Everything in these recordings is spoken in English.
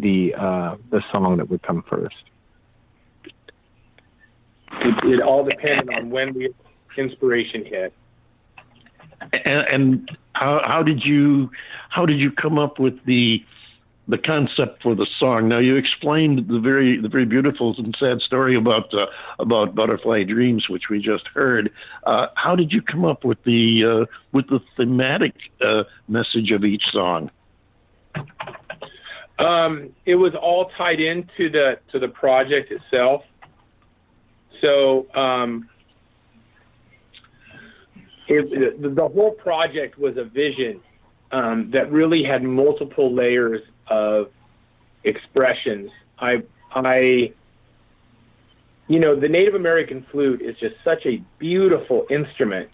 the song that would come first. It all depended on when the inspiration hit. And how did you come up with the concept for the song? Now, you explained the very beautiful and sad story about Butterfly Dreams, which we just heard. How did you come up with the thematic message of each song? It was all tied into the project itself. So the whole project was a vision that really had multiple layers of expressions. The Native American flute is just such a beautiful instrument,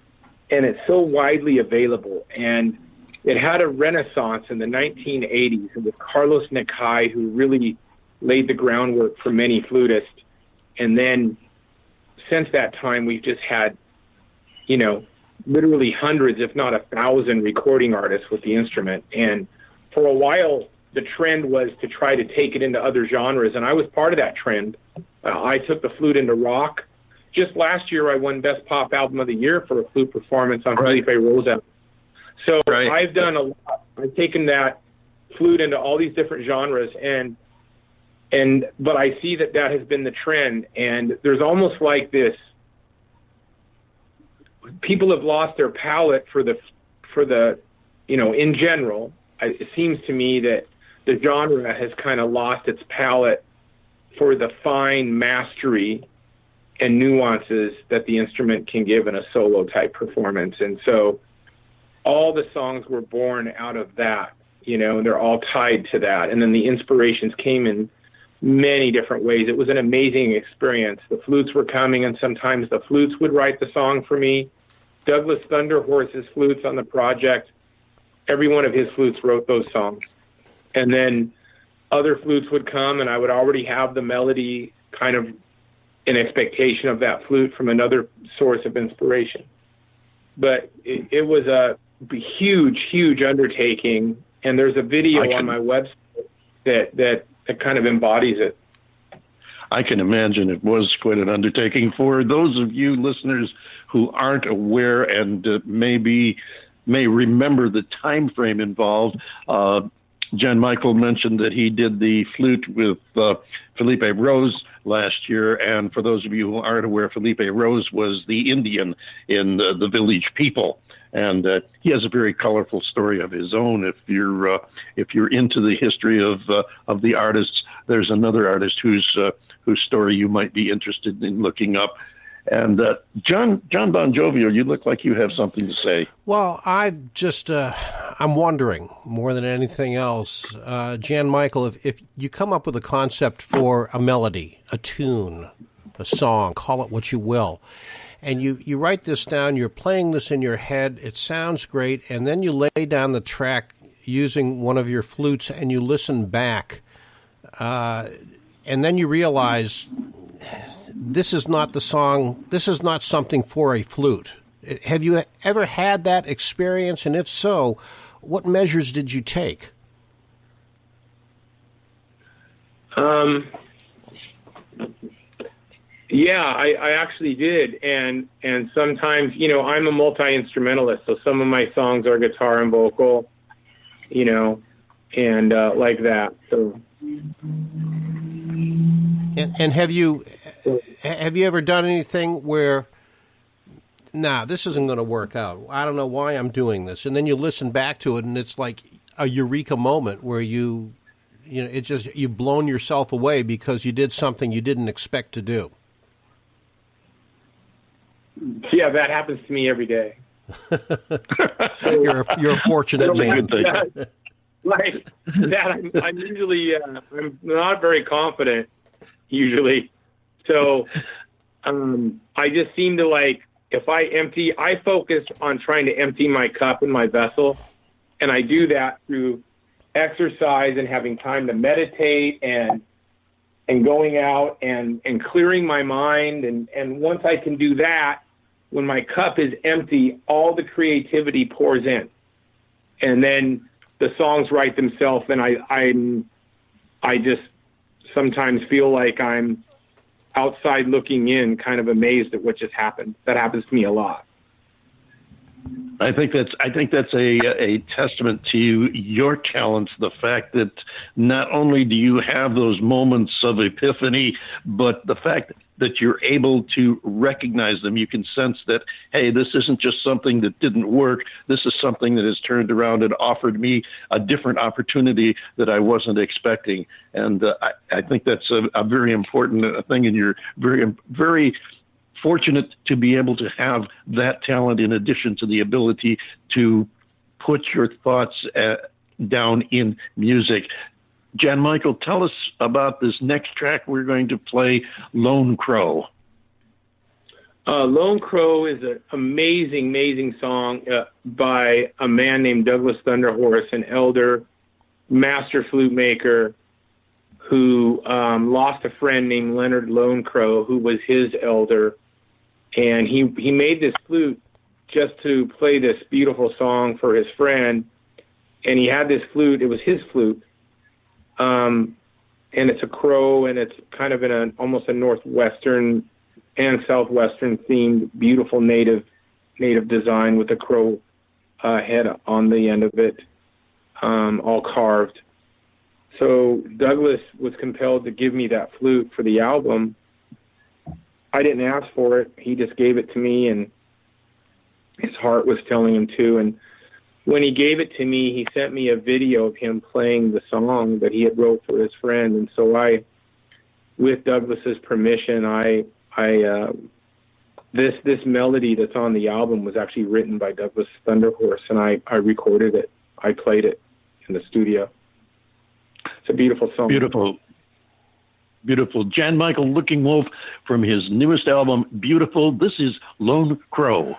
and it's so widely available. And it had a renaissance in the 1980s with Carlos Nakai, who really laid the groundwork for many flutists. And then since that time, we've just had, literally hundreds, if not 1,000 recording artists with the instrument. And for a while, the trend was to try to take it into other genres, and I was part of that trend. I took the flute into rock. Just last year, I won Best Pop Album of the Year for a flute performance on Felipe Rose. So I've done a lot. I've taken that flute into all these different genres, but I see that has been the trend, and there's almost like this. People have lost their palate for the in general. It seems to me that the genre has kind of lost its palate for the fine mastery and nuances that the instrument can give in a solo type performance. And so all the songs were born out of that, and they're all tied to that. And then the inspirations came in many different ways. It was an amazing experience. The flutes were coming, and sometimes the flutes would write the song for me. Douglas Thunderhorse's flutes on the project, every one of his flutes wrote those songs. And then other flutes would come, and I would already have the melody kind of in expectation of that flute from another source of inspiration. But it was a huge, huge undertaking, and there's a video on my website that kind of embodies it. I can imagine it was quite an undertaking. For those of you listeners who aren't aware and may remember the time frame involved, Jan Michael mentioned that he did the flute with Felipe Rose last year, and for those of you who aren't aware, Felipe Rose was the Indian in the Village People, and he has a very colorful story of his own. If you're into the history of the artists, there's another artist whose story you might be interested in looking up. And John Bon Jovial, you look like you have something to say. Well, I'm wondering more than anything else, Jan Michael, if you come up with a concept for a melody, a tune, a song, call it what you will, and you write this down, you're playing this in your head, it sounds great, and then you lay down the track using one of your flutes and you listen back, and then you realize this is not the song, this is not something for a flute. Have you ever had that experience? And if so, what measures did you take? Yeah, I actually did. And sometimes, I'm a multi-instrumentalist, so some of my songs are guitar and vocal, and like that. So. And have you ever done anything where, this isn't going to work out, I don't know why I'm doing this, and then you listen back to it and it's like a eureka moment where you've blown yourself away because you did something you didn't expect to do? Yeah, that happens to me every day. You're a fortunate man. Like that, I'm usually I'm not very confident usually, so I just seem to if I focus on trying to empty my cup and my vessel, and I do that through exercise and having time to meditate and going out and clearing my mind, and once I can do that, when my cup is empty, all the creativity pours in, and then the songs write themselves, and I just sometimes feel like I'm outside looking in, kind of amazed at what just happened. That happens to me a lot. I think that's a testament to your talents. The fact that not only do you have those moments of epiphany, but the fact that you're able to recognize them. You can sense that, hey, this isn't just something that didn't work. This is something that has turned around and offered me a different opportunity that I wasn't expecting. And I think that's a very important thing, and you're very fortunate to be able to have that talent in addition to the ability to put your thoughts down in music. Jan Michael, tell us about this next track we're going to play, Lone Crow. Lone Crow is an amazing, amazing song by a man named Douglas Thunderhorse, an elder master flute maker who lost a friend named Leonard Lone Crow, who was his elder. And he made this flute just to play this beautiful song for his friend. And he had this flute. It was his flute. And it's a crow, and it's kind of in almost a northwestern and southwestern themed, beautiful native design with a crow head on the end of it, all carved. So Douglas was compelled to give me that flute for the album. I didn't ask for it. He just gave it to me, and his heart was telling him to. And when he gave it to me, he sent me a video of him playing the song that he had wrote for his friend. And so with Douglas's permission, this melody that's on the album was actually written by Douglas Thunderhorse, and I recorded it. I played it in the studio. It's a beautiful song. Beautiful. Beautiful. Jan Michael Looking Wolf from his newest album, Beautiful. This is Lone Crow.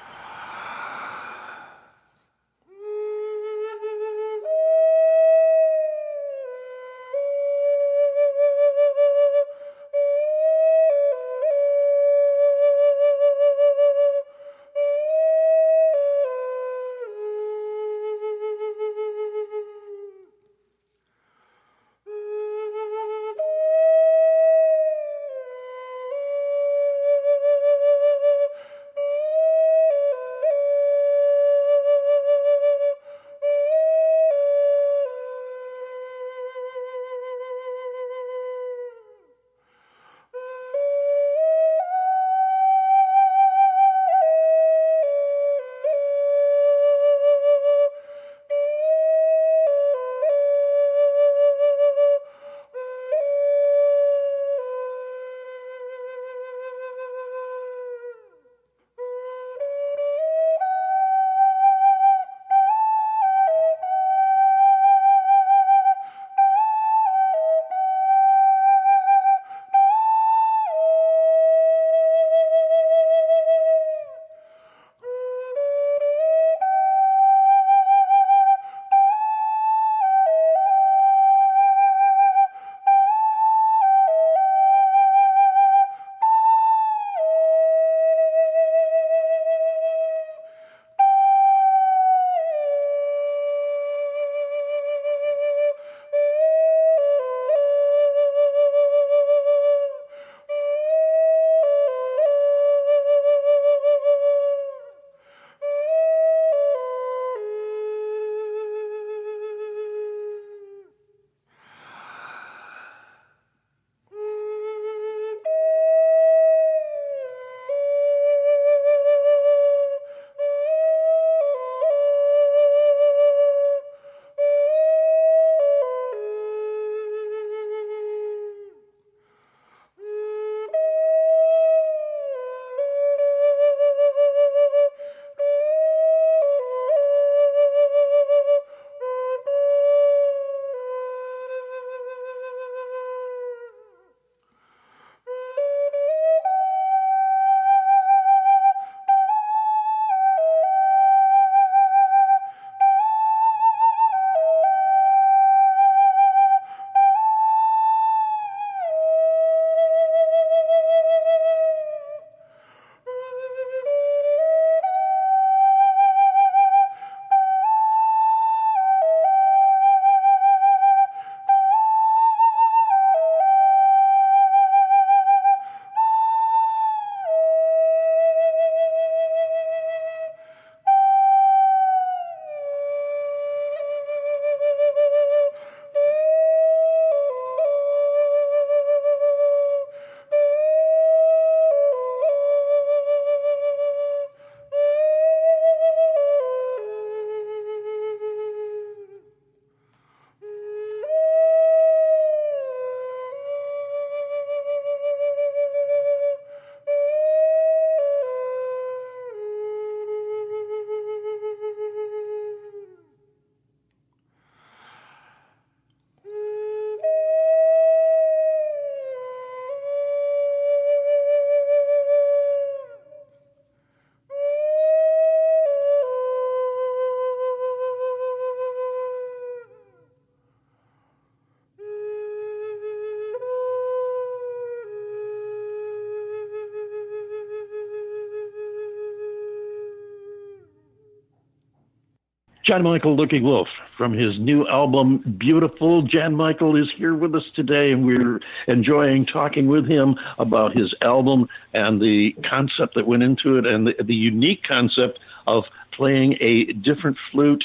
Jan Michael Looking Wolf from his new album, Beautiful. Jan Michael is here with us today, and we're enjoying talking with him about his album and the concept that went into it, and the unique concept of playing a different flute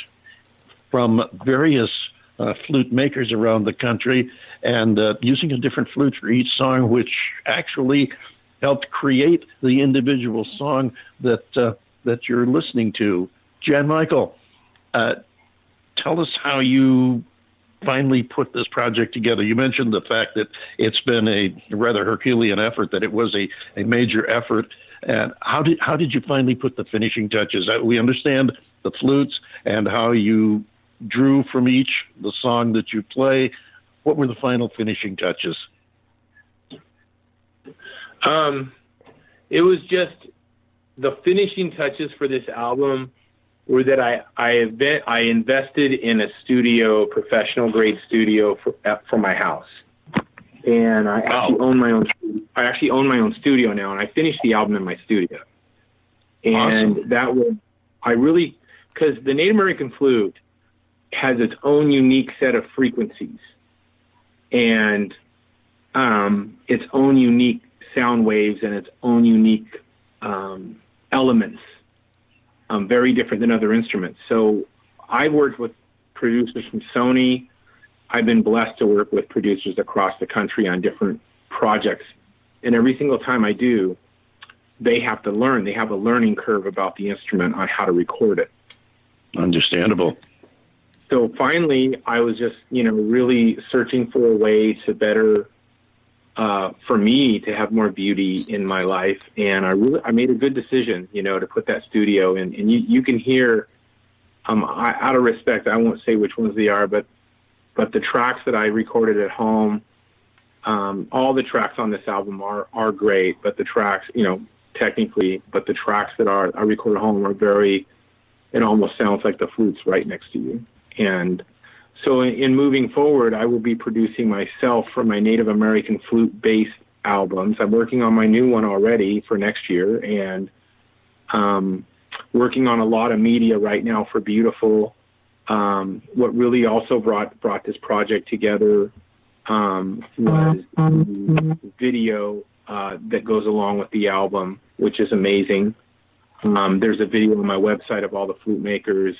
from various flute makers around the country, and using a different flute for each song, which actually helped create the individual song that you're listening to. Jan Michael, tell us how you finally put this project together. You mentioned the fact that it's been a rather Herculean effort, that it was a major effort. And how did you finally put the finishing touches? We understand the flutes and how you drew from each the song that you play. What were the final finishing touches? It was just the finishing touches for this album were that I invested in a studio, professional grade studio for my house, and I actually own my own. I actually own my own studio now, and I finished the album in my studio. And awesome. That was because the Native American flute has its own unique set of frequencies and its own unique sound waves and its own unique elements. Very different than other instruments. So I worked with producers from Sony. I've been blessed to work with producers across the country on different projects. And every single time I do, they have to learn. They have a learning curve about the instrument on how to record it. Understandable. So finally, I was just, really searching for a way to better, for me to have more beauty in my life. And I made a good decision, to put that studio in. And you can hear, out of respect, I won't say which ones they are, but the tracks that I recorded at home, all the tracks on this album are great, but the tracks, technically, but the tracks that I recorded at home are it almost sounds like the flute's right next to you. And so in moving forward, I will be producing myself for my Native American flute-based albums. I'm working on my new one already for next year, and working on a lot of media right now for Beautiful. What really also brought this project together was the video that goes along with the album, which is amazing. There's a video on my website of all the flute makers,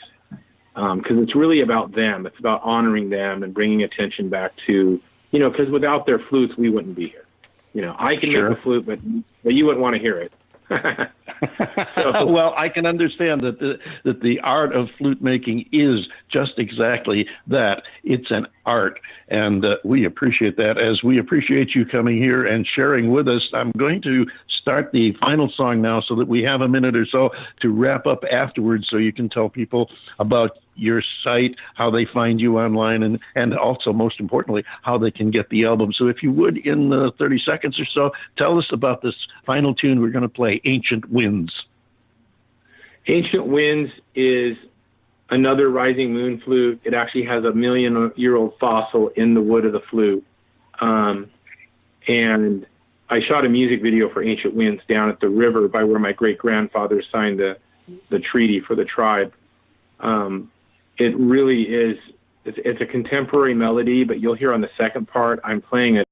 because it's really about them. It's about honoring them and bringing attention back to, because without their flutes, we wouldn't be here. I can make a flute, but you wouldn't want to hear it. Well, I can understand that the art of flute making is just exactly that. It's an art, and we appreciate that, as we appreciate you coming here and sharing with us. I'm going to start the final song now so that we have a minute or so to wrap up afterwards, so you can tell people about your site, how they find you online, and also, most importantly, how they can get the album. So if you would, in 30 seconds or so, tell us about this final tune we're going to play, Ancient Winds. Ancient Winds is another rising moon flute. It actually has a 1,000,000-year-old fossil in the wood of the flute. And I shot a music video for Ancient Winds down at the river by where my great-grandfather signed the treaty for the tribe. It really is, it's a contemporary melody, but you'll hear on the second part, I'm playing a